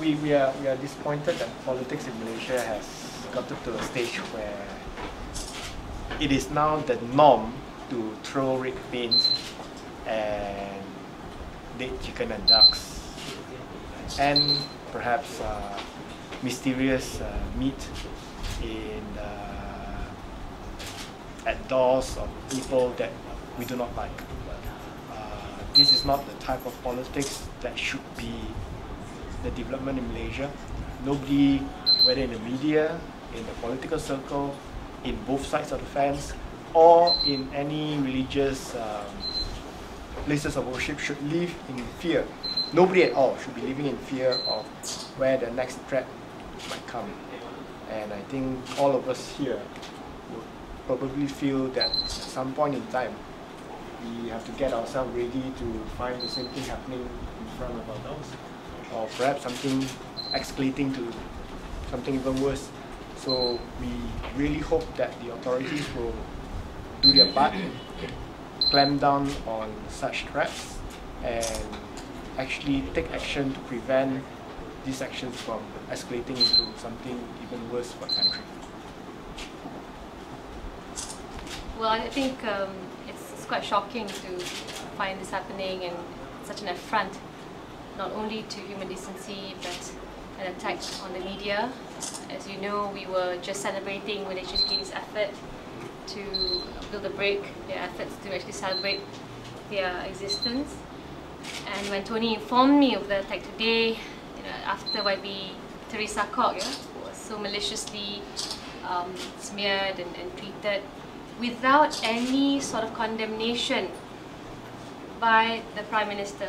we are disappointed that politics in Malaysia has gotten to a stage where it is now the norm to throw red paint and dead chicken and ducks, and perhaps mysterious meat in at doors of people that we do not like. This is not the type of politics that should be the development in Malaysia. Nobody, whether in the media, in the political circle, in both sides of the fence, or in any religious places of worship, should live in fear. Nobody at all should be living in fear of where the next threat might come. And I think all of us here would probably feel that at some point in time, we have to get ourselves ready to find the same thing happening in front of our nose, or perhaps something escalating to something even worse. So we really hope that the authorities will do their part, clamp down on such threats, and actually take action to prevent these actions from escalating into something even worse for the country. Well, I think it's quite shocking to find this happening, and such an affront not only to human decency but an attack on the media. As you know, we were just celebrating Malaysiakini's effort to build a break, their efforts to actually celebrate their existence. And when Tony informed me of the attack today, after YB Teresa Kok was so maliciously smeared and treated without any sort of condemnation by the Prime Minister,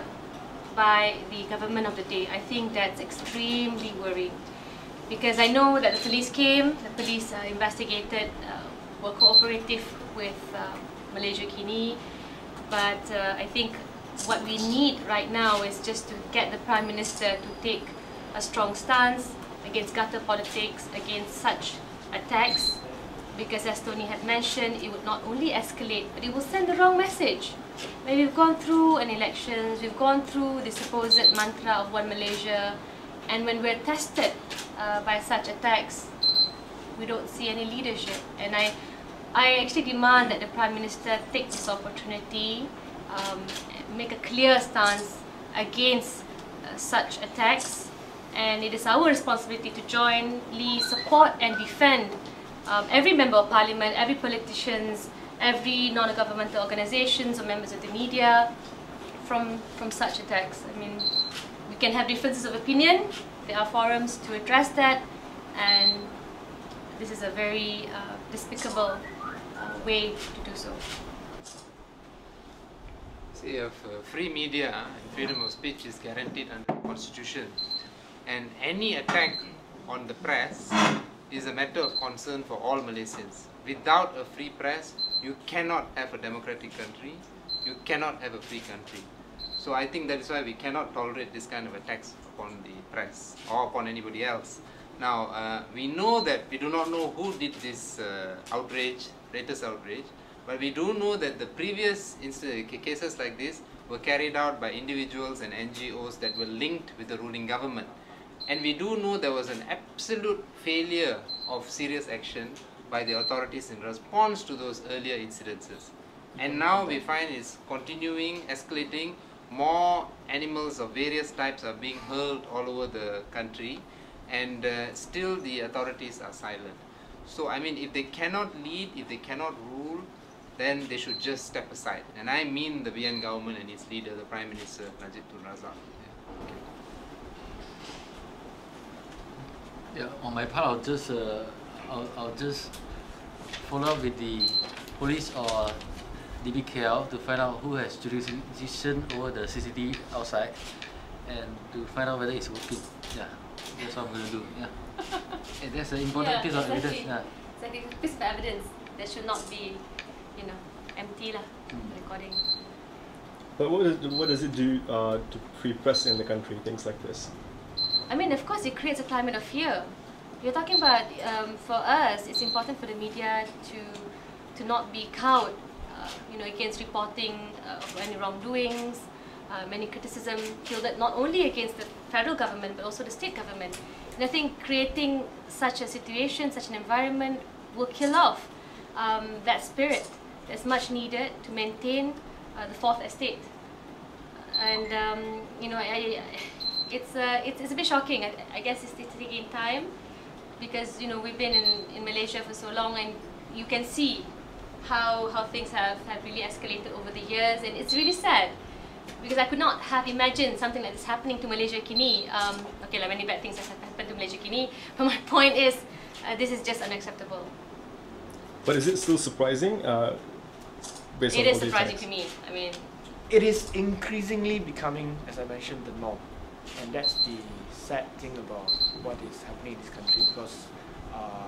by the government of the day, I think that's extremely worrying. Because I know that the police came, the police investigated, were cooperative with Malaysiakini, but I think what we need right now is just to get the Prime Minister to take a strong stance against gutter politics, against such attacks, because as Tony had mentioned, it would not only escalate, but it will send the wrong message. When we've gone through an election, we've gone through the supposed mantra of One Malaysia, and when we're tested by such attacks, we don't see any leadership. And I actually demand that the Prime Minister take this opportunity, make a clear stance against such attacks, and it is our responsibility to jointly support and defend every member of parliament, every politicians, every non-governmental organizations or members of the media from such attacks. I mean, we can have differences of opinion, there are forums to address that, and this is a very despicable way to do so. See, if free media and freedom of speech is guaranteed under the Constitution, and any attack on the press is a matter of concern for all Malaysians. Without a free press, you cannot have a democratic country, you cannot have a free country. So I think that is why we cannot tolerate this kind of attacks upon the press or upon anybody else. Now, we know that we do not know who did this outrage, latest outrage, but we do know that the previous cases like this were carried out by individuals and NGOs that were linked with the ruling government. And we do know there was an absolute failure of serious action by the authorities in response to those earlier incidences. And now we find it's continuing, escalating. More animals of various types are being hurled all over the country, and still the authorities are silent. So I mean, if they cannot lead, if they cannot rule, then they should just step aside. And I mean the BN government and its leader, the Prime Minister, Najib Tun Razak. Yeah, on my part, I'll just follow up with the police or DBKL to find out who has jurisdiction over the CCTV outside, and to find out whether it's working. Yeah, that's what I'm going to do. Yeah, and that's an important piece of evidence. Yeah, exactly. It's a piece of evidence that should not be, empty recording. But what does it do to free press in the country? Things like this. I mean, of course, it creates a climate of fear. You're talking about, for us, it's important for the media to not be cowed, against reporting of any wrongdoings, many criticism fielded not only against the federal government but also the state government. And I think creating such a situation, such an environment will kill off that spirit that's much needed to maintain the fourth estate. And you know, it's a bit shocking. I guess it's taking time because, you know, we've been in Malaysia for so long, and you can see how things have really escalated over the years, and it's really sad because I could not have imagined something like this happening to Malaysiakini. Okay, like many bad things have happened to Malaysiakini, but my point is this is just unacceptable. But is it still surprising? Based on It all is these surprising facts? to me. I mean, It is increasingly becoming, as I mentioned, the norm. And that's the sad thing about what is happening in this country, because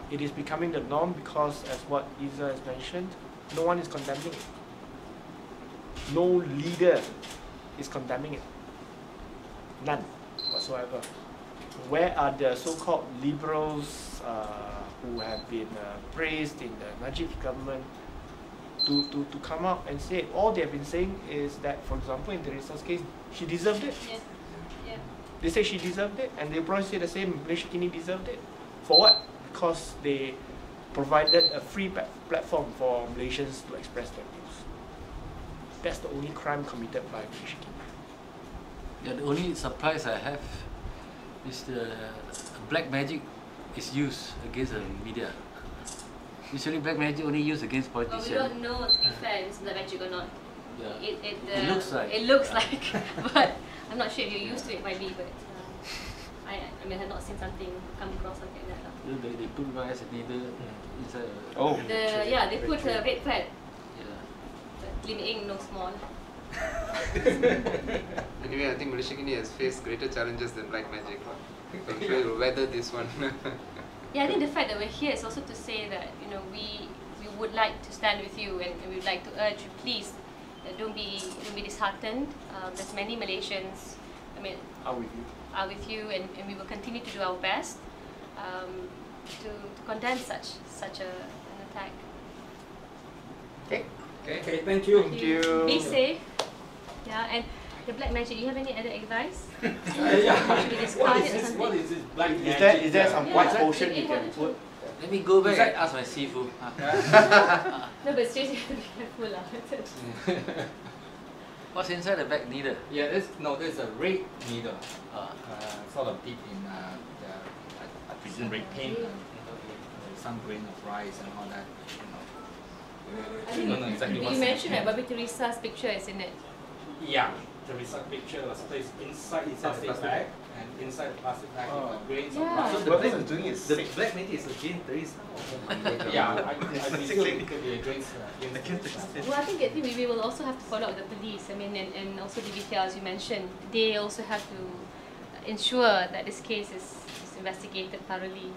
it is becoming the norm because, as what Izzah has mentioned, no one is condemning it. No leader is condemning it. None whatsoever. Where are the so-called liberals who have been praised in the Najib's government to come out and say all they have been saying is that, for example, in Teresa's case, she deserved it. yeah, yeah. They say she deserved it, and they probably say the same, Malaysiakini deserved it. For what? Because they provided a free platform for Malaysians to express their views. That's the only crime committed by Malaysiakini. Yeah, the only surprise I have is the black magic is used against the media. Usually black magic only used against But politicians. we don't know, to be fair, if it's black magic or not. Yeah. It looks like. It looks like, but I'm not sure if you're used to it, might be, but I mean, I have not seen something come across like that. You know, they put rice and needle inside. Oh. They put a red flag. Yeah. Lim Eng no small. Anyway, I think Malaysiakini has faced greater challenges than black magic. So I'm sure you'll weather this one. Yeah, I think the fact that we're here is also to say that, you know, we would like to stand with you, and we would like to urge you, please, don't be disheartened. There's many Malaysians, I mean, Are with you. are with you, and we will continue to do our best to condemn such an attack. Okay. Okay, thank you. Thank you. Be safe. Yeah, and the black magic, you have any other advice? Yeah. Should we discard it or something? What is this black Is magic? there some Yeah, white exactly. potion you can put? Let me go back Is that- and ask my seafood. No, but seriously, you have to be careful. What's inside the black needle? Yeah, there's a red needle, Ah, sort of deep in I presume red paint. Some grain of rice and all that. I You don't know exactly what's you mentioned in that it. Babi Teresa's picture is in it. Yeah, there is a picture was placed inside the plastic bag, and inside the plastic bag you got grains of Yeah. rice. So What is doing is The black magic is against Teresa. Yeah, I presume it could be against Well, I think we will also have to follow up the police. I mean, and also the DBK, as you mentioned, they also have to ensure that this case is investigated thoroughly.